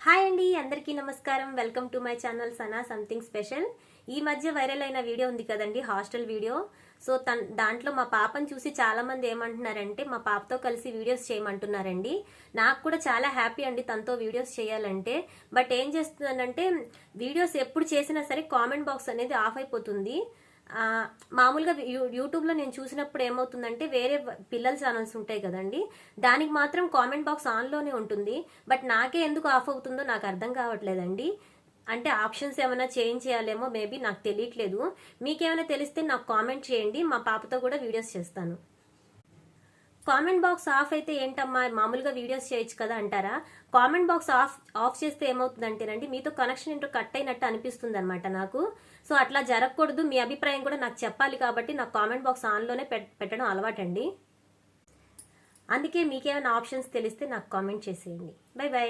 Hi అండి, అందరికీ నమస్కారం. Welcome to my channel Sana something special. ఈ మధ్య వైరల్ అయిన వీడియో ఉంది కదండి, హాస్టల్ వీడియో. సో దాంట్లో మా పాపను చూసి చాలా మంది ఏమంటున్నారంటే మా పాపతో కలిసి వీడియోస్ చేయమంటున్నారండి. నాకు కూడా చాలా హ్యాపీ అండి తనతో వీడియోస్ చేయాలంటే. బట్ ఏం చేస్తున్నానంటే వీడియోస్ ఎప్పుడు చేసినా సరే కామెంట్ బాక్స్ అనేది ఆఫ్ అయిపోతుంది. మామూలుగా యూట్యూబ్లో నేను చూసినప్పుడు ఏమవుతుందంటే వేరే పిల్లల ఛానల్స్ ఉంటాయి కదండి, దానికి మాత్రం కామెంట్ బాక్స్ ఆన్లోనే ఉంటుంది. బట్ నాకే ఎందుకు ఆఫ్ అవుతుందో నాకు అర్థం కావట్లేదండి. అంటే ఆప్షన్స్ ఏమైనా చేంజ్ చేయాలేమో, మేబీ నాకు తెలియట్లేదు. మీకేమైనా తెలిస్తే నాకు కామెంట్ చేయండి, మా పాపతో కూడా వీడియోస్ చేస్తాను. కామెంట్ బాక్స్ ఆఫ్ అయితే ఏంటమ్మా, మామూలుగా వీడియోస్ చేయొచ్చు కదా అంటారా? కామెంట్ బాక్స్ ఆఫ్ చేస్తే ఏమవుతుందంటేనండి మీతో కనెక్షన్ ఏంటో కట్ అయినట్టు అనిపిస్తుంది అనమాట నాకు. సో అట్లా జరగకూడదు, మీ అభిప్రాయం కూడా నాకు చెప్పాలి కాబట్టి నాకు కామెంట్ బాక్స్ ఆన్లోనే పెట్టడం అలవాటండి. అందుకే మీకేమైనా ఆప్షన్స్ తెలిస్తే నాకు కామెంట్ చేసేయండి. By by.